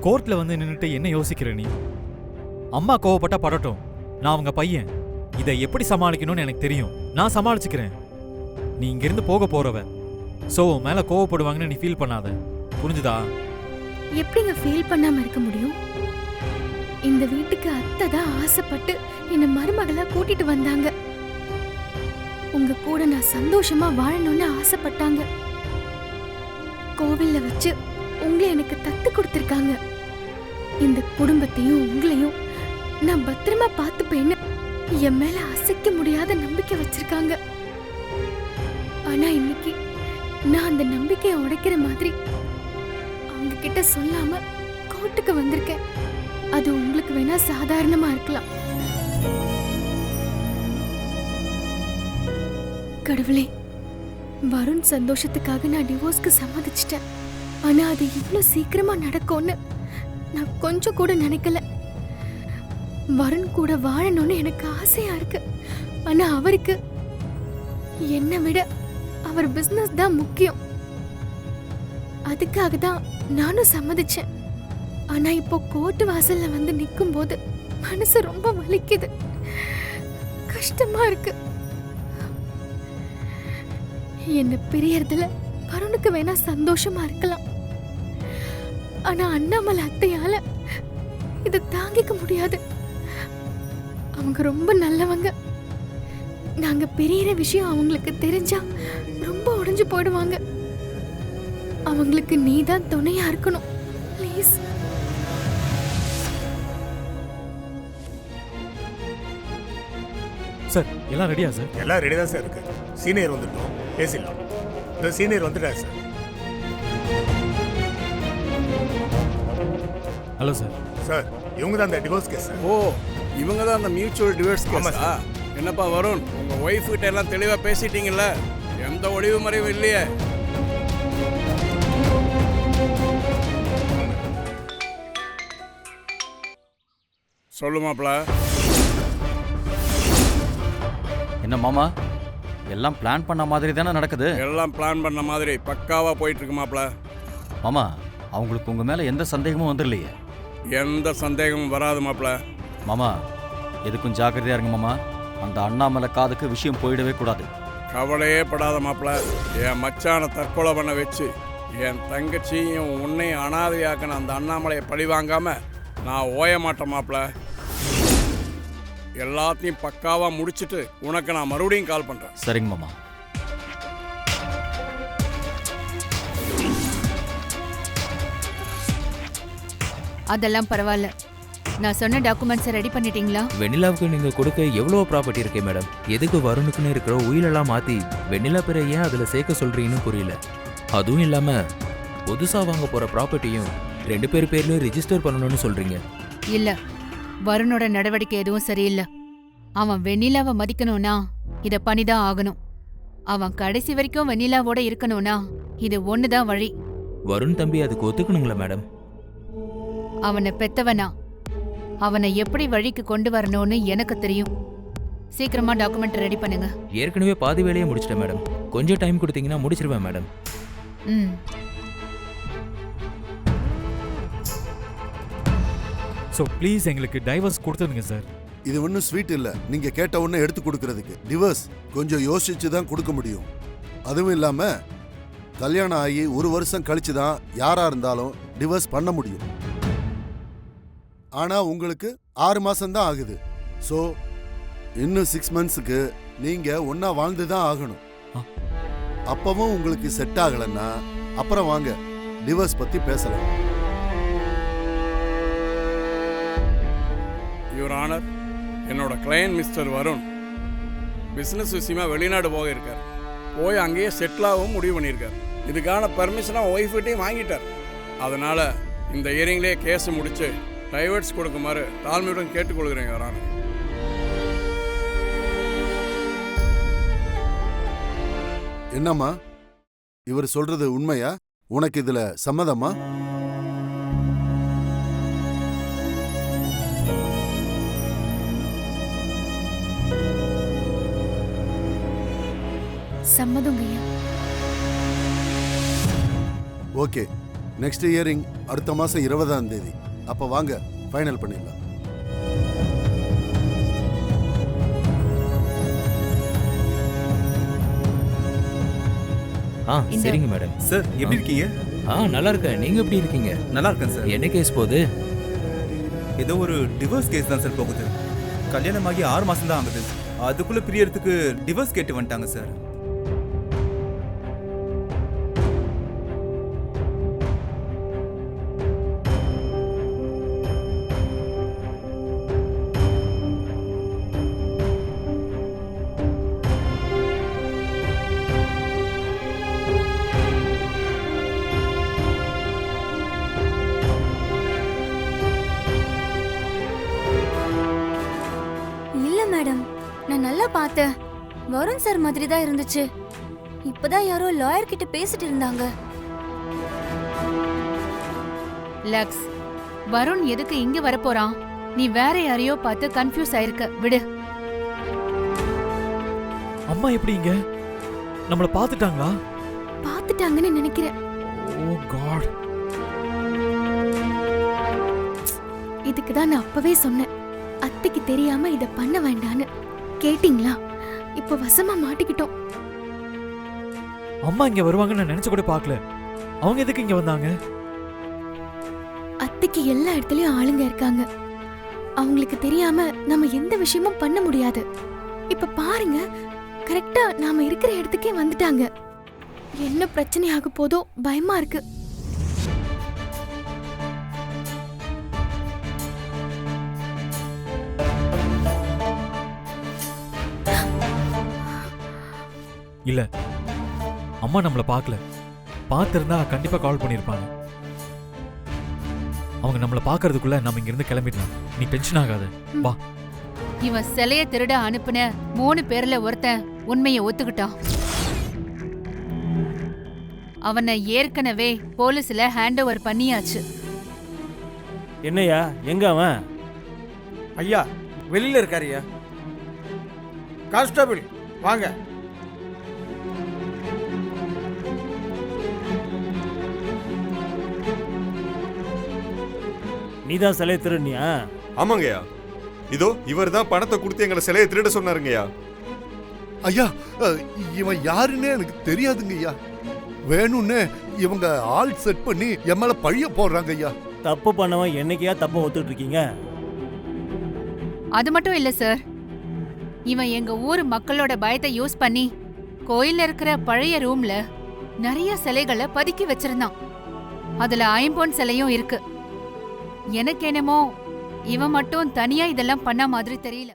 கோர்ட்ல வந்து நின்னுட்டு என்ன யோசிக்கிற நீ? அம்மா கோவப்பட்டா படட்டும், நான் அவங்க பையன். இதை எப்படி சமாளிக்கணும்னு எனக்கு தெரியும். நான் சமாளிச்சுக்கிறேன். நீ இங்கிருந்து போக போறவ. சோ உன் மேல கோவப்படுவாங்கன்னு நீ ஃபீல் பண்ணாத. புரிஞ்சுதா? எப்படிங்க ஃபீல் பண்ணாம இருக்க முடியும்? இந்த வீட்டுக்கு அத்தை தான் ஆசைப்பட்டு என்ன மருமகளா கூட்டிட்டு வந்தாங்க. உங்க கூட நான் சந்தோஷமா வாழணும்னு ஆசைப்பட்டாங்க. கோவில்ல வச்சு உங்களை எனக்கு தத்து கொடுத்திருக்காங்க. இந்த குடும்பத்தையும் உங்களையும் நான் பத்திரமா பார்த்துப்பேன்னு என் மேல அசைக்க முடியாத நம்பிக்கை வச்சிருக்காங்க. ஆனா இன்னைக்கு நான் அந்த நம்பிக்கையை உடைக்கிற மாதிரி அவங்க கிட்ட சொல்லாம கோர்ட்டுக்கு வந்திருக்கேன். அது உங்களுக்கு வேணா சாதாரணமா இருக்கலாம். கடவுளே, வருண் சந்தோஷத்துக்காக நான் டிவோர்ஸ்க்கு சம்மதிச்சிட்டேன். ஆனா அது இவ்வளவு சீக்கிரமா நடக்கும்னு நான் கொஞ்சம் கூட நினைக்கல. வருண் கூட வாழணும்னு எனக்கு ஆசையா இருக்கு. ஆனா அவருக்கு என்னை விட அவர் பிசினஸ் தான் முக்கியம். அதுக்காக தான் நானும் சம்மதிச்சேன். ஆனா இப்போ கோர்ட் வாசல்ல வந்து நிக்கும் போது மனசு ரொம்ப வலிக்குது, கஷ்டமா இருக்கு. என்ன பிரியறதுல வருணுக்கு வேணா சந்தோஷமா இருக்கலாம். ஆனா அண்ணாமலை அத்தையால இதை தாங்கிக்க முடியாது. அவங்க ரொம்ப நல்லவங்க. நாங்க பிரியற விஷயம் அவங்களுக்கு தெரிஞ்சா ரொம்ப உடைஞ்சு போயிடுவாங்க. அவங்களுக்கு நீதான் துணையா இருக்கணும், ப்ளீஸ். சார் எல்லாம் ரெடியா சார்? எல்லாம் ரெடி தான் சார் இருக்கு. சீனியர் வந்துட்டோம், பேசிடலாம். இந்த சீனியர் வந்துட்டார் சார். Hello sir. சார் இவங்க தான் அந்த டிவோர்ஸ் கேஸ் சார். ஓ, இவங்க தான் அந்த மியூச்சுவல் டிவோர்ஸ் கேஸா? என்னப்பா வருண், உங்க ஒய்ஃப் கிட்ட எல்லாம் தெளிவா பேசிட்டீங்கல்ல? எந்த ஒளிவு மறைவும் இல்லையே? சொல்லுமாப்ல. என்ன மாமா, எல்லாம் பிளான் பண்ண மாதிரி தானே நடக்குது? எல்லாம் பிளான் பண்ண மாதிரி பக்காவா போயிட்டு இருக்குமாப்ல. மாமா, அவங்களுக்கு உங்க மேல எந்த சந்தேகமும் வந்துடலையே? எந்த சந்தேகமும் வராது மாப்ள. மாமா, எதுக்கும் ஜாக்கிரதையா இருங்க மாமா. அந்த அண்ணாமலை காதுக்கு விஷயம் போயிடவே கூடாது. கவலையே படாத மாப்ள. என் மச்சான தற்கொலை பண்ண வச்சு என் தங்கச்சியும் உன்னையும் அனாதையாக்கின அந்த அண்ணாமலையை பழி வாங்காம நான் ஓய மாட்டேன் மாப்ள. எல்லாத்தையும் பக்காவா முடிச்சிட்டு உனக்கு நான் மறுபடியும் கால் பண்றேன். சரிங்க மாமா. அதெல்லாம் பரவாயில்ல. நான் சொன்ன டாக்குமெண்ட்ஸை ரெடி பண்ணிட்டீங்களா? வெண்ணிலாவுக்கு நீங்க கொடுக்க எவ்வளவு ப்ராப்பர்ட்டி இருக்கே மேடம். எதுக்கு வருணுக்குன்னு இருக்கிற உயிலெல்லாம் மாத்தி வெண்ணிலா பேரை ஏன் அதுல சேர்க்க சொல்றீங்கன்னு புரியல. அதுவும் இல்லாம புதுசா வாங்க போற ப்ராப்பர்ட்டியும் 2 பேர் பேர்லயும் ரிஜிஸ்டர் பண்ணணும்னு சொல்றீங்க. இல்ல, வருணோட நடவடிக்கை எதுவும் சரியில்லை. அவன் வெண்ணிலாவை மதிக்கணும்னா இத பண்ணிதான் ஆகணும். அவன் கடைசி வரைக்கும் வெண்ணிலாவோட இருக்கணும்னா இது ஒண்ணுதான் வழி. வருண் தம்பி அதுக்கு ஒத்துக்கணுங்களா மேடம்? அவனை பெத்தவனா, அவனை எப்படி வழிக்கு கொண்டு வரணும்னு எனக்கு தெரியும். சீக்கிரமா டாக்குமெண்ட் ரெடி பண்ணுங்க. ஏற்கனவே பாதி வேலையை முடிச்சிட்டேன் மேடம். கொஞ்சம் டைம் கொடுத்தீங்கன்னா முடிச்சிருவேன் மேடம். ம். ஸோ ப்ளீஸ் எங்களுக்கு டைவர்ஸ் கொடுத்துருங்க சார். இது ஒன்றும் ஸ்வீட் இல்லை, நீங்க கேட்ட ஒன்று எடுத்து கொடுக்கறதுக்கு. டிவோர்ஸ் கொஞ்சம் யோசிச்சு தான் கொடுக்க முடியும். அதுவும் இல்லாம கல்யாணம் ஆகி 1 வருஷம் கழிச்சு தான் யாரா இருந்தாலும் டிவோர்ஸ் பண்ண முடியும். ஆனா உங்களுக்கு 6 மாசம் தான் ஆகுது. ஸோ இன்னும் 6 மந்த்ஸுக்கு நீங்க ஒன்னா வாழ்ந்து தான் ஆகணும். அப்பவும் உங்களுக்கு செட் ஆகலன்னா அப்புறம் வாங்க டிவோர்ஸ் பத்தி பேசலாம். யுவர் ஆனர், என்னோட கிளையன்ட் மிஸ்டர் வருண் பிஸ்னஸ் விஷயமா வெளிநாடு போக இருக்கார். போய் அங்கேயே செட்டில் ஆகவும் முடிவு பண்ணியிருக்கார். இதுக்கான பர்மிஷனை ஒய்ஃப்கிட்டையும் வாங்கிட்டார். அதனால இந்த இயரிங்லேயே கேஸ் முடிச்சு டைவர்ஸ் கொடுக்குமாறு தாழ்மையுடன் கேட்டுக்கொள்கிறேன் யுவர் ஆனர். என்னம்மா, இவர் சொல்றது உண்மையா? உனக்கு இதுல சம்மதமா? சம்மதங்கய்யா. ஓகே, நெக்ஸ்ட் இயரிங் அடுத்த மாசம் 20ஆம் தேதி. அப்ப வாங்க, ஃபைனல் பண்ணிடலாம். சரிங்க மேடம். சார் எப்படி இருக்கீங்க? நல்லா இருக்கேன். நீங்க எப்படி இருக்கீங்க? நல்லா இருக்கேன் சார். என்ன கேஸ் போகுது? ஏதோ ஒரு டிவோர்ஸ் கேஸ் தான் சார் போகுது. கல்யாணமாகி 6 மாசம் தான் ஆகுது. அதுக்குள்ள பிரியறதுக்கு டிவோர்ஸ் கேட்டு வந்துட்டாங்க சார். இல்ல மேடம், நான் நல்லா பார்த்தேன். வருண் சார் மாதிரி தான் இருந்துச்சு. இப்பதான் யாரோ லாயர் கிட்ட பேசிட்டு இருந்தாங்க. லக்ஸ், வருண் எதுக்கு இங்க வரப்போறான்? நீ வேற யாரையோ பார்த்து கன்ஃபியூஸ் ஆயிருக்க. விடு. அம்மா எப்படி இங்க? நம்மள பாத்துட்டாங்களா? பார்த்துட்டாங்கன்னு நினைக்கிறேன். ஓ காட். இதுக்கு தான் நான் அப்பவே சொன்னேன், அத்தைக்கு தெரியாம இத பண்ண வேண்டான்னு. கேட்டிங்களா? இப்ப வசமா மாட்டிக்கிட்டோம். அம்மா இங்க வருவாங்கன்னு நான் நினைச்சு கூட பார்க்கல. அவங்க எதுக்கு இங்க வந்தாங்க? அத்தைக்கு எல்லா இடத்துலயும் ஆளுங்க இருக்காங்க. அவங்களுக்கு தெரியாம நம்ம எந்த விஷயமும் பண்ண முடியாது. இப்ப பாருங்க, கரெக்டா நாம இருக்கிற இடத்துக்கே வந்துட்டாங்க. என்ன பிரச்சனை ஆக போதோ பயமா இருக்கு. இல்ல, அம்மா நம்மள பார்க்கல. பார்த்திருந்தா கண்டிப்பா கால் பண்ணிருப்பாங்க. அவங்க நம்மள பார்க்கறதுக்குள்ள நம்ம இங்க இருந்து கிளம்பிடலாம். நீ டென்ஷன் ஆகாத. வா. இவன் சிலைய திருட அனுப்புன 3 பேர்ல ஒருத்தன் உண்மையை ஒத்துக்கிட்டான். அவனை ஏற்கனவே போலீஸ்ல ஹேண்ட் ஓவர் பண்ணியாச்சு. என்னையா, எங்க அவன்? ஐயா, வெளியில இருக்காருயா. கான்ஸ்டபிள் வாங்க. நீதான் சிலையை திருடுனியா? ஆமாங்கய்யா. இதோ இவர் தான் பணத்தை கொடுத்து எங்களை சிலையை திருட சொன்னாருங்கய்யா. ஐயா, இவன் யாருன்னே எனக்கு தெரியாதுங்க ஐயா. வேணும்னு இவங்க ஆள் செட் பண்ணி என் மேல பழிய போடுறாங்க ஐயா. தப்பு பண்ணவன் என்னைக்கையா தப்பு ஒத்துட்டு இருக்கீங்க? அது மட்டும் இல்ல சார், இவன் எங்க ஊர் மக்களோட பயத்தை யூஸ் பண்ணி கோயில்ல இருக்கிற பழைய ரூம்ல நிறைய சிலைகளை பதுக்கி வச்சிருந்தான். அதுல ஐம்பொன் சிலையும் இருக்கு. எனக்கு என்னமோ இவன் மட்டும் தனியா இதெல்லாம் பண்ண மாதிரி தெரியல.